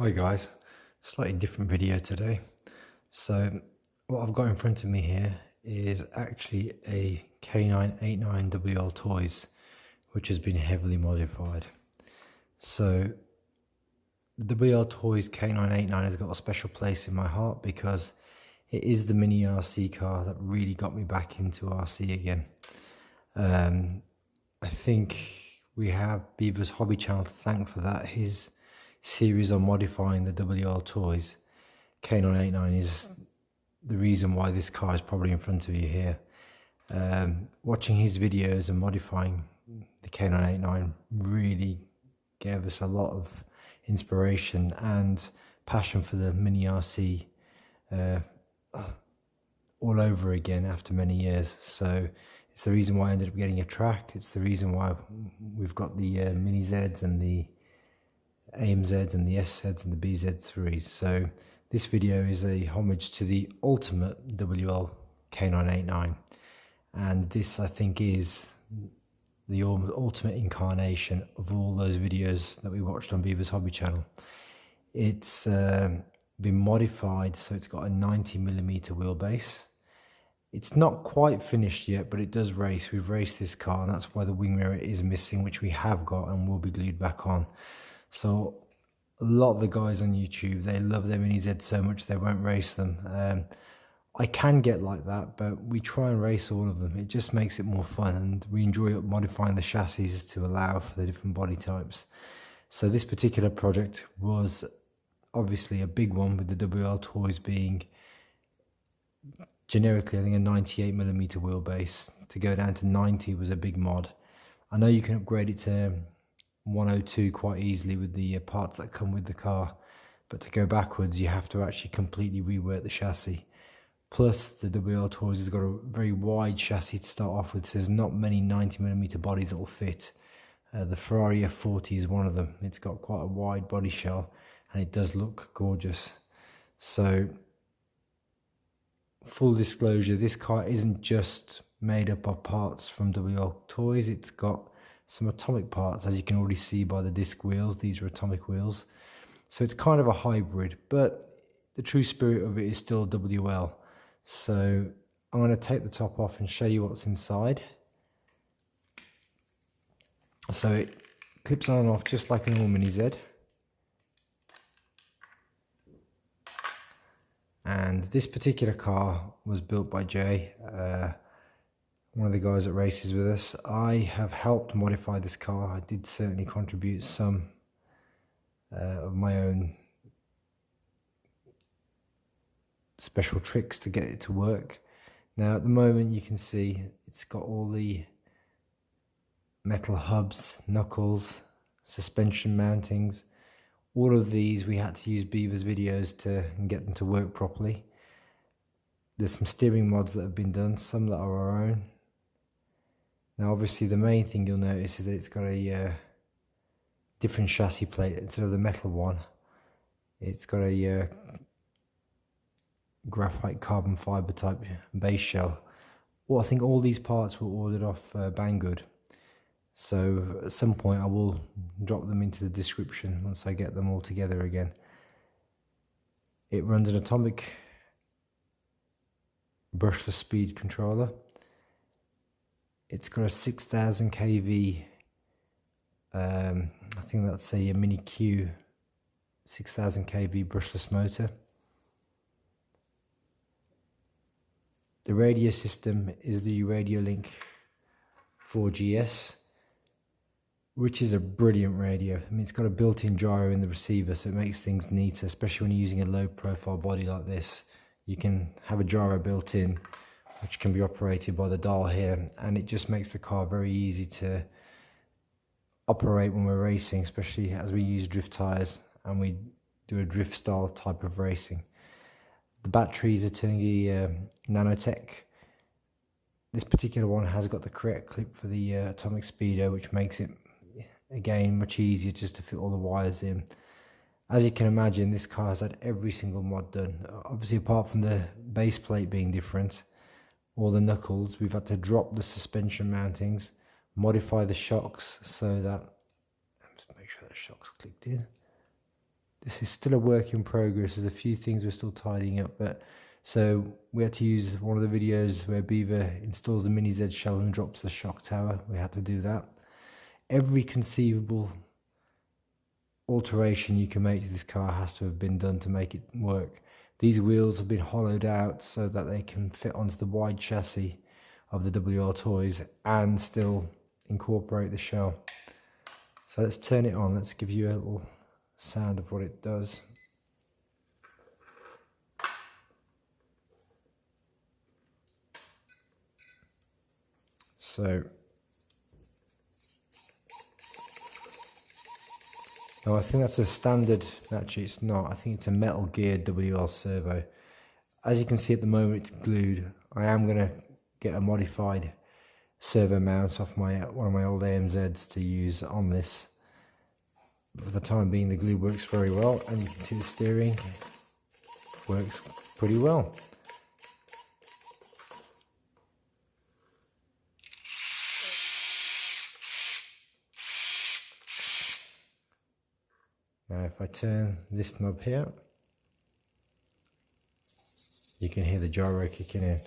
Hi guys, slightly different video today. So what I've got in front of me here is actually a k989 Wltoys, which has been heavily modified. So the Wltoys k989 has got a special place in my heart because it is the mini RC car that really got me back into RC again. I think we have Beaver's hobby channel to thank for that. His series on modifying the Wltoys k989 is the reason why this car is probably in front of you here. Watching his videos and modifying the k989 really gave us a lot of inspiration and passion for the mini RC all over again after many years. So it's the reason why I ended up getting a track. It's the reason why we've got the mini Zs and the AMZs and the SZs and the BZ3s. So this video is a homage to the ultimate WL K989, and this I think is the ultimate incarnation of all those videos that we watched on Beaver's hobby channel. It's been modified, so it's got a 90mm wheelbase. It's not quite finished yet, but it does race. We've raced this car, and that's why the wing mirror is missing, which we have got and will be glued back on. So a lot of the guys on YouTube, they love their mini Z so much they won't race them. I can get like that, but we try and race all of them. It just makes it more fun, and we enjoy modifying the chassis to allow for the different body types. So this particular project was obviously a big one, with the Wltoys being generically, I think, a 98mm wheelbase. To go down to 90 was a big mod. I know you can upgrade it to 102 quite easily with the parts that come with the car, but to go backwards you have to actually completely rework the chassis. Plus the Wltoys has got a very wide chassis to start off with, so there's not many 90mm bodies that will fit. The Ferrari F40 is one of them. It's got quite a wide body shell and it does look gorgeous. So full disclosure, this car isn't just made up of parts from Wltoys. It's got some atomic parts, as you can already see by the disc wheels. These are atomic wheels, so it's kind of a hybrid, but the true spirit of it is still WL. So I'm going to take the top off and show you what's inside. So it clips on and off just like a normal mini Z, and this particular car was built by Jay, one of the guys that races with us. I have helped modify this car. I did certainly contribute some of my own special tricks to get it to work. Now at the moment you can see it's got all the metal hubs, knuckles, suspension mountings. All of these we had to use Beaver's videos to get them to work properly. There's some steering mods that have been done, some that are our own. Now obviously the main thing you'll notice is that it's got a different chassis plate instead of the metal one. It's got a graphite carbon fibre type base shell. Well, I think all these parts were ordered off Bangood. So at some point I will drop them into the description once I get them all together again. It runs an atomic brushless speed controller. It's got a 6000 kV, I think that's a mini Q 6000 kV brushless motor. The radio system is the Radiolink 4GS, which is a brilliant radio. I mean, it's got a built-in gyro in the receiver, so it makes things neater, especially when you're using a low profile body like this. You can have a gyro built in, which can be operated by the dial here, and it just makes the car very easy to operate when we're racing, especially as we use drift tires and we do a drift style type of racing. The batteries are Tungi Nanotech. This particular one has got the correct clip for the atomic speedo, which makes it again much easier just to fit all the wires in. As you can imagine, this car has had every single mod done. Obviously, apart from the base plate being different, all the knuckles, we've had to drop the suspension mountings, modify the shocks so that, let's make sure the shocks clicked in. this is still a work in progress. There's a few things we're still tidying up, but so we had to use one of the videos where Beaver installs the mini Z shell and drops the shock tower. We had to do that. Every conceivable alteration you can make to this car has to have been done to make it work. These wheels have been hollowed out so that they can fit onto the wide chassis of the Wltoys and still incorporate the shell. So let's turn it on. Let's give you a little sound of what it does. So no, I think that's a standard. Actually, it's not. I think it's a metal geared WL servo. As you can see at the moment, it's glued. I am going to get a modified servo mount off one of my old AMZs to use on this. But for the time being, the glue works very well, and you can see the steering works pretty well. Now if I turn this knob here, you can hear the gyro kicking in.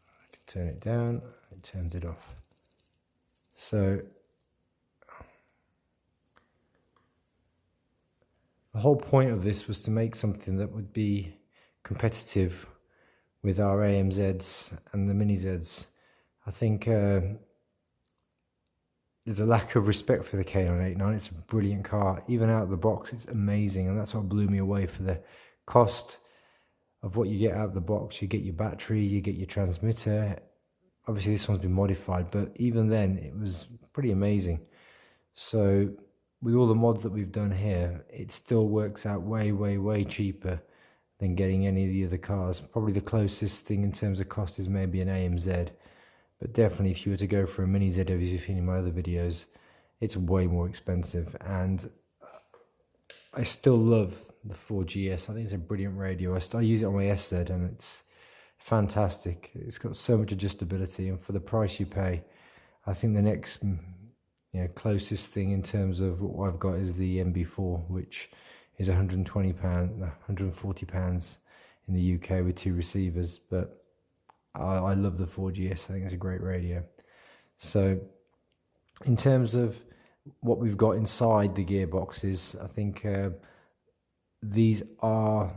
I can turn it down, it turns it off. So the whole point of this was to make something that would be competitive with our AMZs and the mini Zs. I think there's a lack of respect for the k989. It's a brilliant car. Even out of the box, it's amazing, and that's what blew me away for the cost of what you get out of the box. You get your battery, you get your transmitter. Obviously this one's been modified, but even then it was pretty amazing. So with all the mods that we've done here, it still works out way cheaper than getting any of the other cars. Probably the closest thing in terms of cost is maybe an AMZ. But definitely if you were to go for a mini Z, as you've seen in my other videos, it's way more expensive. And I still love the 4GS. I think it's a brilliant radio. I use it on my SZ and it's fantastic. It's got so much adjustability, and for the price you pay, I think the next closest thing in terms of what I've got is the MB4, which is £120, £140 in the UK with 2 receivers. But I love the 4GS. I think it's a great radio. So in terms of what we've got inside the gearboxes, I think these are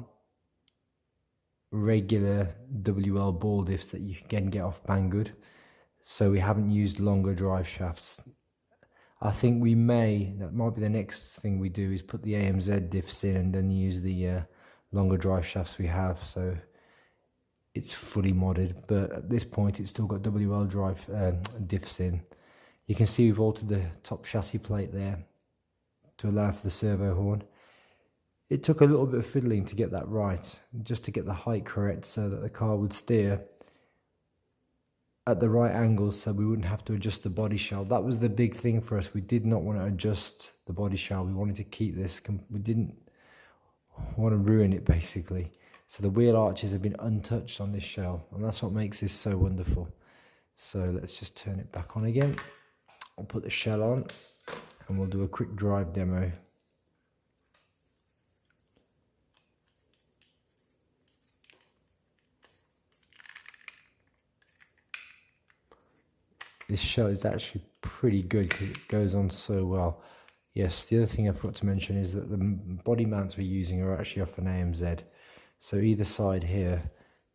regular WL ball diffs that you can get off Bangood. So we haven't used longer drive shafts. I think that might be the next thing we do, is put the AMZ diffs in and then use the longer drive shafts we have. So it's fully modded, but at this point it's still got WL drive diffs in. You can see we've altered the top chassis plate there to allow for the servo horn. It took a little bit of fiddling to get that right, just to get the height correct so that the car would steer at the right angle so we wouldn't have to adjust the body shell. That was the big thing for us. We did not want to adjust the body shell. We wanted to keep this, we didn't want to ruin it basically. So the wheel arches have been untouched on this shell, and that's what makes this so wonderful. So let's just turn it back on again. I'll put the shell on and we'll do a quick drive demo. This shell is actually pretty good because it goes on so well. Yes, the other thing I forgot to mention is that the body mounts we're using are actually off an AMZ. So either side here,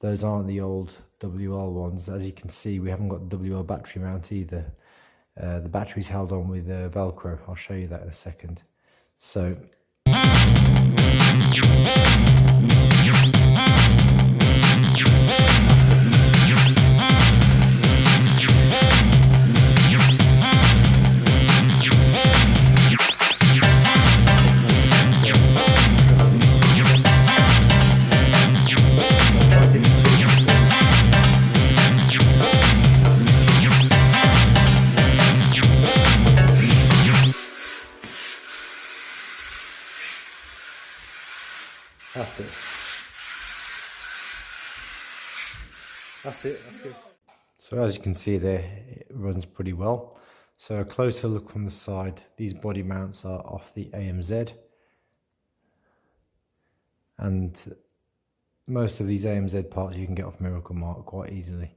those aren't the old WL ones. As you can see, we haven't got the WL battery mount either. The battery's held on with Velcro. I'll show you that in a second. So that's it, that's good. So as you can see there, it runs pretty well. So a closer look from the side, these body mounts are off the AMZ, and most of these AMZ parts you can get off Miracle Mark quite easily.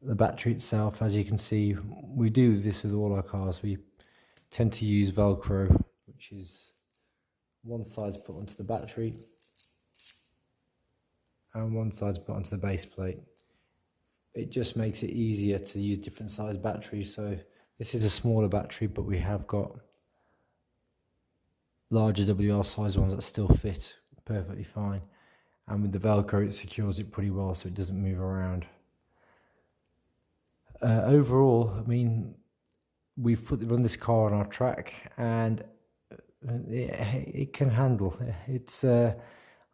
The battery itself, as you can see, we do this with all our cars. We tend to use Velcro, which is one side's put onto the battery and one side's put onto the base plate. It just makes it easier to use different size batteries. So this is a smaller battery, but we have got larger WL size ones that still fit perfectly fine. And with the Velcro, it secures it pretty well so it doesn't move around. Overall, I mean, we've run this car on our track, and it can handle. It's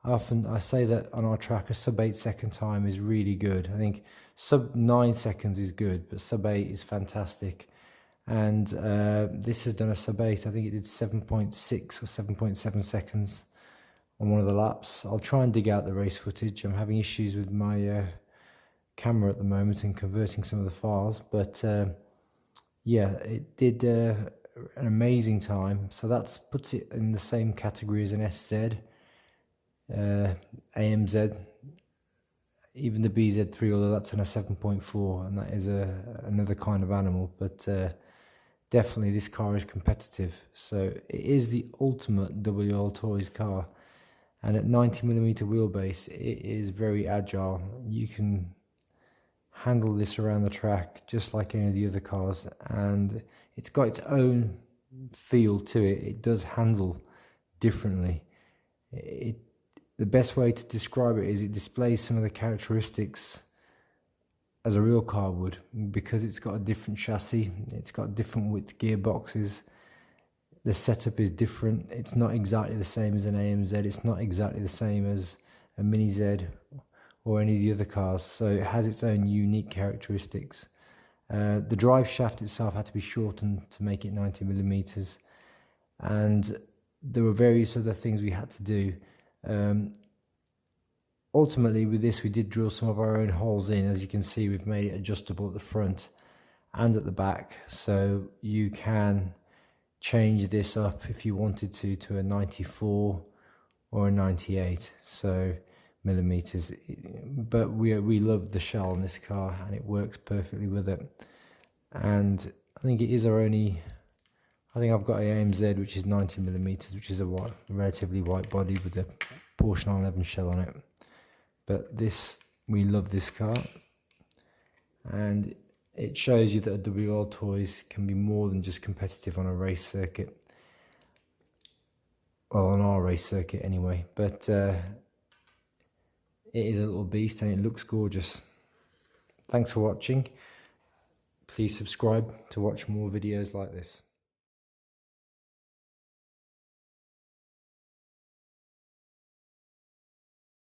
often I say that on our track a sub 8 second time is really good. I think sub 9 seconds is good, but sub 8 is fantastic. And this has done a sub 8. I think it did 7.6 or 7.7 seconds on one of the laps. I'll try and dig out the race footage. I'm having issues with my camera at the moment and converting some of the files, but yeah, it did an amazing time. So that puts it in the same category as an SZ, AMZ, even the BZ3, although that's on a 7.4, and that is another kind of animal. But definitely this car is competitive. So it is the ultimate Wltoys car, and at 90mm wheelbase, it is very agile. You can handle this around the track just like any of the other cars, and it's got its own feel to it. It does handle differently. The best way to describe it is it displays some of the characteristics as a real car would, because it's got a different chassis, it's got different width gearboxes, the setup is different. It's not exactly the same as an AMZ, it's not exactly the same as a miniz or any of the other cars, so it has its own unique characteristics. The drive shaft itself had to be shortened to make it 90mm, and there were various other things we had to do. Ultimately with this we did drill some of our own holes in. As you can see, we've made it adjustable at the front and at the back, so you can change this up if you wanted to a 94 or a 98 millimeters, but we love the shell on this car and it works perfectly with it. And I think it is our only, I think I've got a AMZ which is 90mm, which is a relatively white body with a Porsche 911 shell on it. But this, we love this car, and it shows you that a Wltoys can be more than just competitive on a race circuit. Well, on our race circuit anyway, but it is a little beast and it looks gorgeous. Thanks for watching. Please subscribe to watch more videos like this.